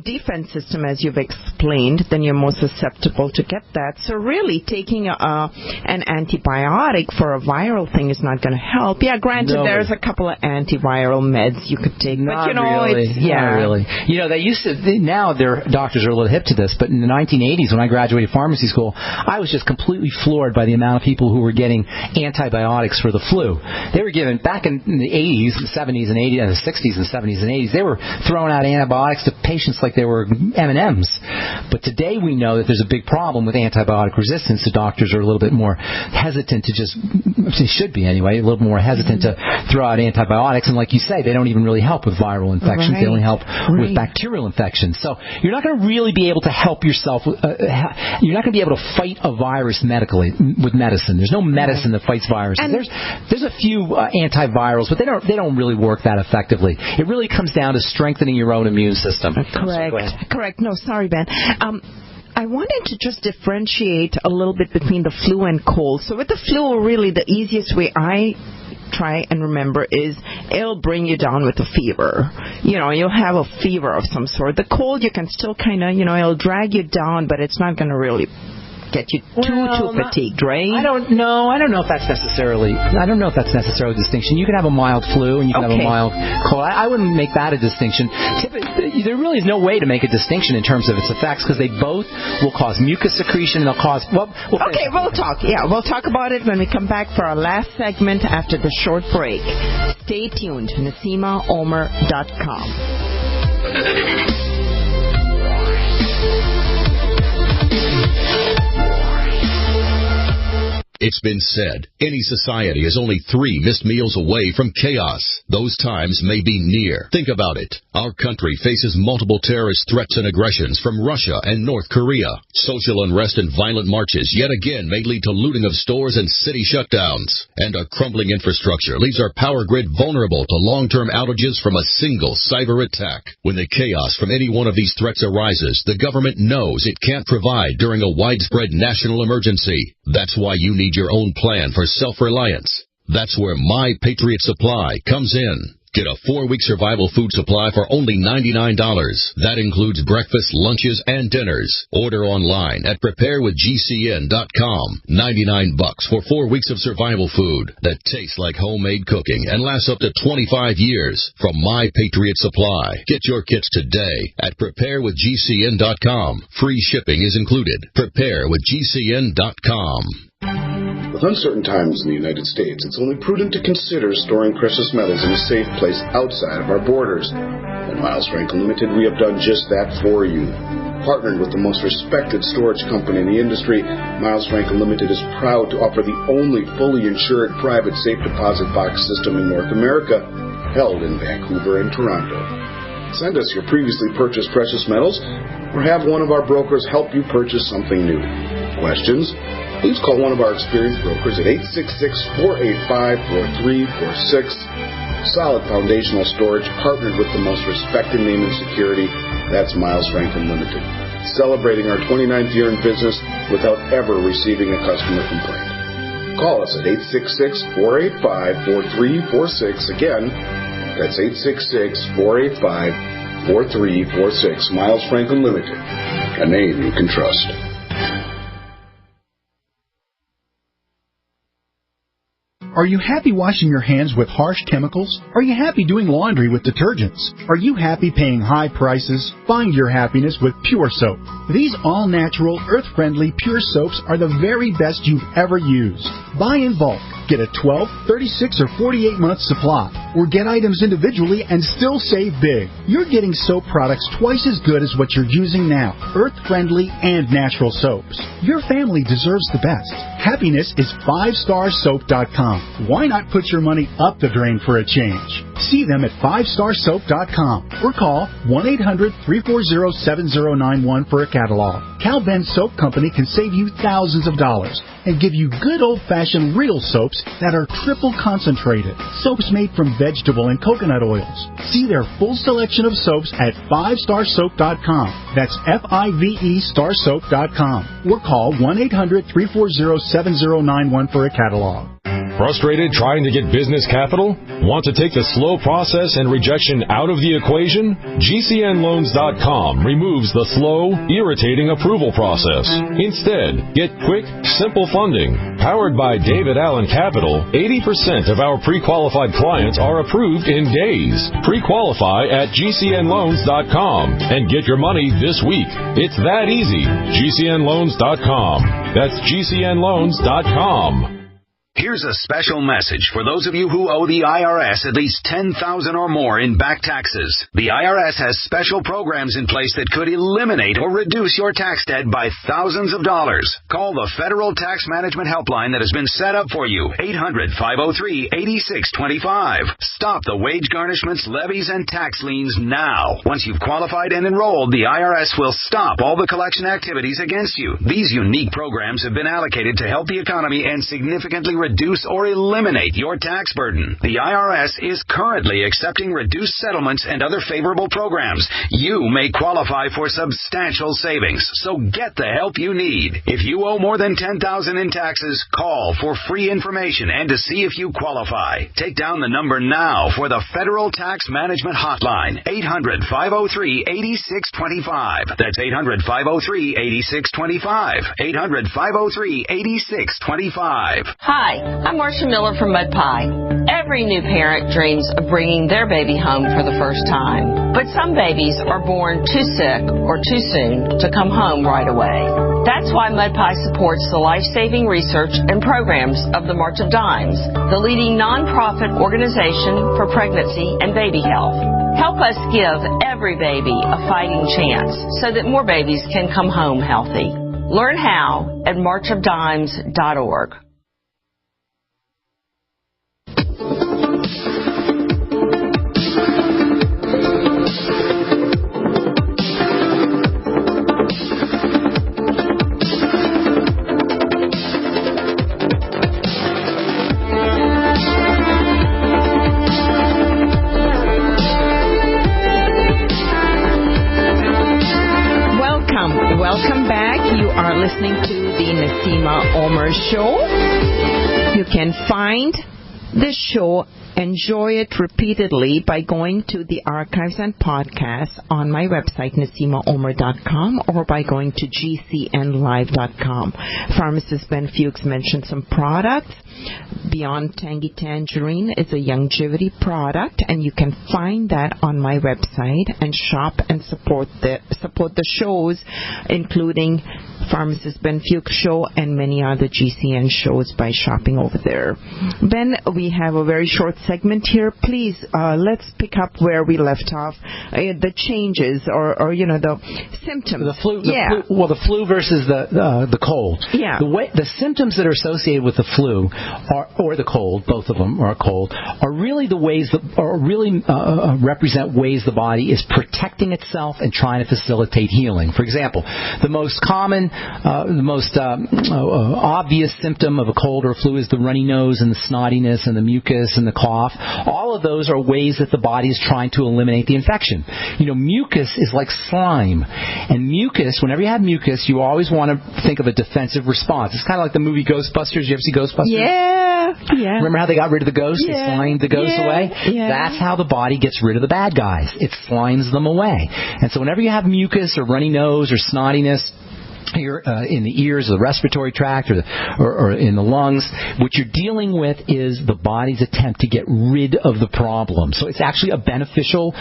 defense system, as you've explained, then you're more susceptible to get that. So really, taking an antibiotic for a viral thing is not going to help. Yeah, granted, there's a couple of antiviral meds you could take, but really. Not really. They used to. Now their doctors are a little hip to this, but in the 1980s, when I graduated pharmacy school, I was just completely floored by the amount of people who were getting antibiotics for the flu. They were given back in the 80s, the 70s, and 80s, and the 60s, and 70s, and 80s. They were throwing out antibiotics to patients like they were M&Ms. But today we know that there's a big problem with antibiotic resistance. The doctors are a little bit more hesitant to they should be anyway, a little more hesitant to throw out antibiotics. And like you say, they don't even really help with viral infections. They only help with bacterial infections. So you're not going to really be able to help yourself. You're not going to be able to fight a virus medically with medicine. There's no medicine that fights viruses. There's a few antivirals, but they don't really work that effectively. It really comes down to strengthening your own immune system. Correct. No, sorry, Ben. I wanted to just differentiate a little bit between the flu and cold. So with the flu, really the easiest way I try and remember is it'll bring you down with a fever. You'll have a fever of some sort. The cold, you can still kind of, it'll drag you down, but it's not going to really get you too fatigued, right? I don't know if that's necessarily a distinction. You can have a mild flu and you can have a mild cold. I wouldn't make that a distinction. There really is no way to make a distinction in terms of its effects, because they both will cause mucus secretion and they'll cause we'll talk. Yeah, we'll talk about it when we come back for our last segment after the short break. Stay tuned. NaseemaOmer.com. It's been said, any society is only 3 missed meals away from chaos. Those times may be near. Think about it. Our country faces multiple terrorist threats and aggressions from Russia and North Korea. Social unrest and violent marches yet again may lead to looting of stores and city shutdowns. And our crumbling infrastructure leaves our power grid vulnerable to long-term outages from a single cyber attack. When the chaos from any one of these threats arises, the government knows it can't provide during a widespread national emergency. That's why you need your own plan for self-reliance. That's where My Patriot Supply comes in. Get a 4-week survival food supply for only $99. That includes breakfast, lunches, and dinners. Order online at preparewithgcn.com. $99 for 4 weeks of survival food that tastes like homemade cooking and lasts up to 25 years from My Patriot Supply. Get your kits today at preparewithgcn.com. Free shipping is included. Preparewithgcn.com. With uncertain times in the United States, it's only prudent to consider storing precious metals in a safe place outside of our borders. At Miles Franklin Limited, we have done just that for you. Partnered with the most respected storage company in the industry, Miles Franklin Limited is proud to offer the only fully insured private safe deposit box system in North America, held in Vancouver and Toronto. Send us your previously purchased precious metals, or have one of our brokers help you purchase something new. Questions? Please call one of our experienced brokers at 866-485-4346. Solid foundational storage partnered with the most respected name in security. That's Miles Franklin Limited. Celebrating our 29th year in business without ever receiving a customer complaint. Call us at 866-485-4346. Again, that's 866-485-4346. Miles Franklin Limited. A name you can trust. Are you happy washing your hands with harsh chemicals? Are you happy doing laundry with detergents? Are you happy paying high prices? Find your happiness with Pure Soap. These all-natural, earth-friendly Pure Soaps are the very best you've ever used. Buy in bulk. Get a 12, 36, or 48-month supply. Or get items individually and still save big. You're getting soap products twice as good as what you're using now. Earth-friendly and natural soaps. Your family deserves the best. Happiness is 5starsoap.com. Why not put your money up the drain for a change? See them at 5starsoap.com or call 1-800-340-7091 for a catalog. Cal Ben Soap Company can save you thousands of dollars and give you good old-fashioned real soaps that are triple concentrated. Soaps made from vegetable and coconut oils. See their full selection of soaps at 5starsoap.com. That's F-I-V-E starsoap.com. Or call 1-800-340-7091 for a catalog. Frustrated trying to get business capital? Want to take the slow process and rejection out of the equation? GCNloans.com removes the slow, irritating approval process. Instead, get quick, simple funding. Powered by David Allen Capital, 80% of our pre-qualified clients are approved in days. Pre-qualify at GCNloans.com and get your money this week. It's that easy. GCNloans.com. That's GCNloans.com. Here's a special message for those of you who owe the IRS at least $10,000 or more in back taxes. The IRS has special programs in place that could eliminate or reduce your tax debt by thousands of dollars. Call the Federal Tax Management Helpline that has been set up for you, 800-503-8625. Stop the wage garnishments, levies, and tax liens now. Once you've qualified and enrolled, the IRS will stop all the collection activities against you. These unique programs have been allocated to help the economy and significantly reduce or eliminate your tax burden. The IRS is currently accepting reduced settlements and other favorable programs. You may qualify for substantial savings, so get the help you need. If you owe more than $10,000 in taxes, call for free information and to see if you qualify. Take down the number now for the Federal Tax Management Hotline, 800-503-8625. That's 800-503-8625. 800-503-8625. Hi, I'm Marcia Miller from Mud Pie. Every new parent dreams of bringing their baby home for the first time. But some babies are born too sick or too soon to come home right away. That's why Mud Pie supports the life-saving research and programs of the March of Dimes, the leading nonprofit organization for pregnancy and baby health. Help us give every baby a fighting chance so that more babies can come home healthy. Learn how at marchofdimes.org. Welcome back. You are listening to the Naseema Omer Show. You can find the show, enjoy it repeatedly by going to the archives and podcasts on my website, NaseemaOmer.com, or by going to GCNlive.com. Pharmacist Ben Fuchs mentioned some products. Beyond Tangy Tangerine is a Youngevity product, and you can find that on my website and shop and support the shows, including Pharmacist Ben Fuchs Show and many other GCN shows by shopping over there. Ben, we have a very short segment here. Please, let's pick up where we left off. The changes, or the symptoms. The flu. The flu versus the cold. Yeah. The symptoms that are associated with the flu or the cold, both of them are cold, are really the ways that represent ways the body is protecting itself and trying to facilitate healing. For example, the most common, obvious symptom of a cold or a flu is the runny nose and the snottiness and the mucus and the cough. All of those are ways that the body is trying to eliminate the infection. Mucus is like slime, and mucus, whenever you have mucus, you always want to think of a defensive response. It's kind of like the movie Ghostbusters. You ever see Ghostbusters? Yeah. Remember how they got rid of the ghosts? Yeah. They slimed the ghosts away? Yeah. That's how the body gets rid of the bad guys. It slimes them away. And so whenever you have mucus or runny nose or snottiness, in the ears, the respiratory tract, or in the lungs, what you're dealing with is the body's attempt to get rid of the problem. So it's actually a beneficial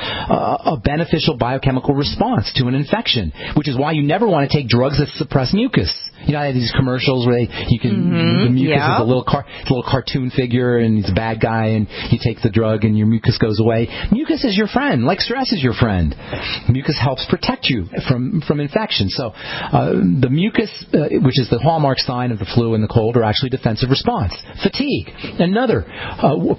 biochemical response to an infection, which is why you never want to take drugs that suppress mucus. You know, I have these commercials where the mucus is a little cartoon figure, and he's a bad guy, and you take the drug, and your mucus goes away. Mucus is your friend, like stress is your friend. Mucus helps protect you from infection. So the mucus, which is the hallmark sign of the flu and the cold, are actually defensive response. Fatigue, another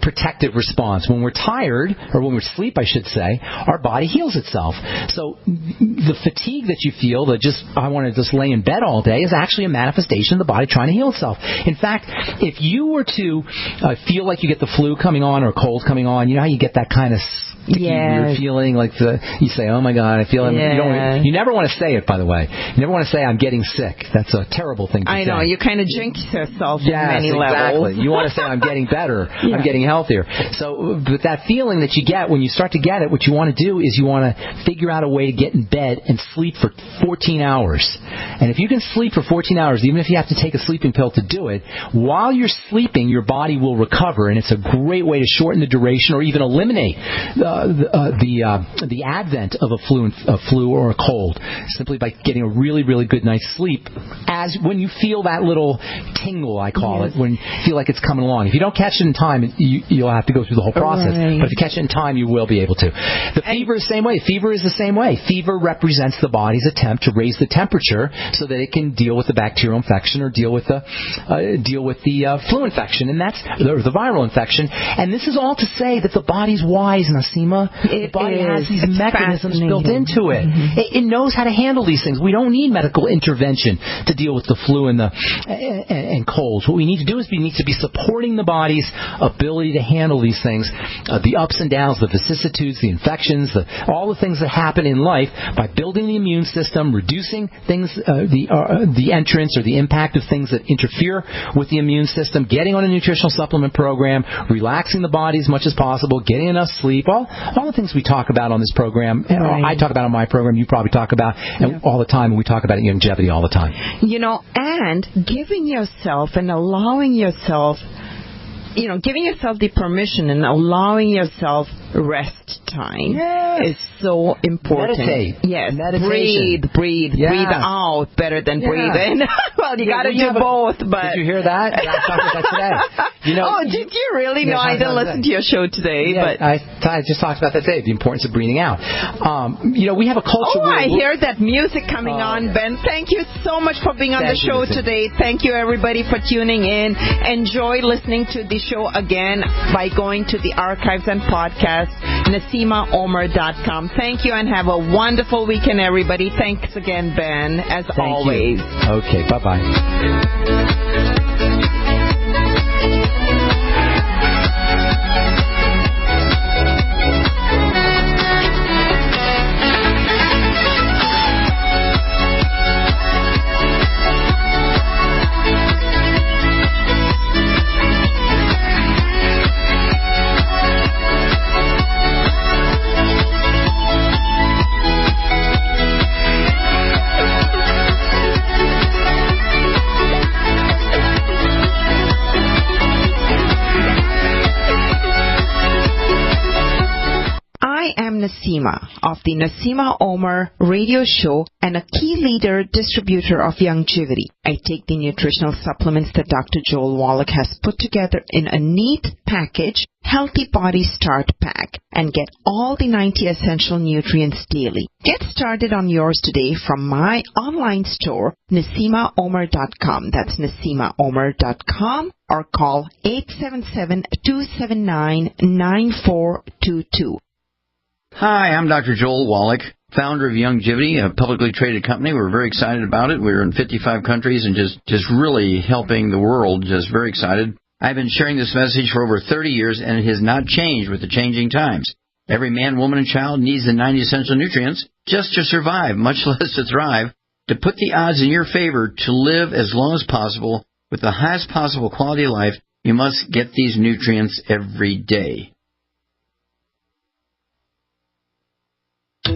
protective response. When we're tired, or when we sleep, I should say, our body heals itself. So the fatigue that you feel, I want to just lay in bed all day, is actually a manifestation of the body trying to heal itself. In fact, if you were to feel like you get the flu coming on or a cold coming on, you know how you get that kind of sticky weird feeling, like you say, oh my God, I feel it. You never want to say it, by the way. You never want to say, I'm getting sick. That's a terrible thing to say. I know, you kind of jinx yourself on many levels. Exactly. You want to say, I'm getting better, I'm getting healthier. So, but that feeling that you get when you start to get it, what you want to do is you want to figure out a way to get in bed and sleep for 14 hours. And if you can sleep for 14 hours, even if you have to take a sleeping pill to do it, while you're sleeping, your body will recover, and it's a great way to shorten the duration or even eliminate the advent of a flu or a cold, simply by getting a really, really good night's sleep. As when you feel that little tingle, I call it, when you feel like it's coming along. If you don't catch it in time, you'll have to go through the whole process. Right. But if you catch it in time, you will be able to. The fever is the same way. Fever is the same way. Fever represents the body's attempt to raise the temperature so that it can deal with the bacterial infection or deal with the flu infection, and that's the viral infection. And this is all to say that the body's wise, Naseema. The body has these mechanisms built into it. It knows how to handle these things. We don't need medical intervention to deal with the flu and colds. What we need to do is we need to be supporting the body's ability to handle these things, the ups and downs, the vicissitudes, the infections, all the things that happen in life, by building the immune system, reducing things, the entrance or the impact of things that interfere with the immune system, getting on a nutritional supplement program, relaxing the body as much as possible, getting enough sleep, all the things we talk about on this program. Right. I talk about on my program, you probably talk about all the time, and we talk about it in Youngevity all the time. You know, and giving yourself and allowing yourself, giving yourself the permission and allowing yourself rest time is so important. Meditate. Yes. Meditation. Breathe out better than breathe in. Well, you got to do both. But did you hear that? Yeah, I talked about that today. Did you really? No, I didn't listen to your show today. Yeah, but I just talked about that today, the importance of breathing out. We have a culture. I hear that music coming on, Ben. Thank you so much for being on the show today. Thank you, everybody, for tuning in. Enjoy listening to the show again by going to the archives and podcast, NaseemaOmer.com. Thank you, and have a wonderful weekend, everybody. Thanks again, Ben, as always. Okay, bye-bye. Naseema of the Naseema Omer radio show and a key leader distributor of Youngevity. I take the nutritional supplements that Dr. Joel Wallach has put together in a neat package, Healthy Body Start Pack, and get all the 90 essential nutrients daily. Get started on yours today from my online store, NaseemaOmer.com. That's NaseemaOmer.com, or call 877-279-9422. Hi, I'm Dr. Joel Wallach, founder of Youngevity, a publicly traded company. We're very excited about it. We're in 55 countries and just really helping the world. Just very excited. I've been sharing this message for over 30 years, and it has not changed with the changing times. Every man, woman, and child needs the 90 essential nutrients just to survive, much less to thrive. To put the odds in your favor to live as long as possible with the highest possible quality of life, you must get these nutrients every day.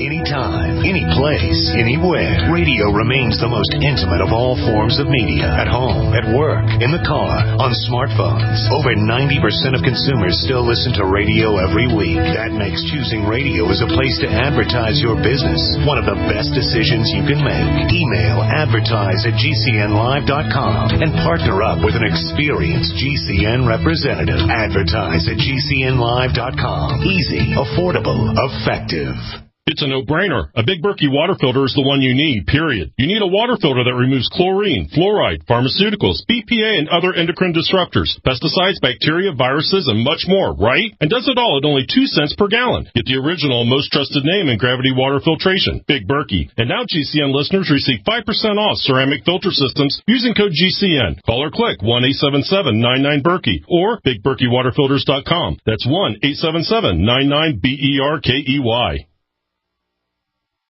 anytime, any place, anywhere. Radio remains the most intimate of all forms of media. At home, at work, in the car, on smartphones. Over 90% of consumers still listen to radio every week. That makes choosing radio as a place to advertise your business one of the best decisions you can make. Email advertise@gcnlive.com and partner up with an experienced GCN representative. Advertise@gcnlive.com. Easy, affordable, effective. It's a no-brainer. A Big Berkey water filter is the one you need, period. You need a water filter that removes chlorine, fluoride, pharmaceuticals, BPA, and other endocrine disruptors, pesticides, bacteria, viruses, and much more, right? And does it all at only 2 cents per gallon. Get the original and most trusted name in gravity water filtration, Big Berkey. And now GCN listeners receive 5% off ceramic filter systems using code GCN. Call or click 1-877-99-BERKEY or BigBerkeyWaterFilters.com. That's 1-877-99-BERKEY.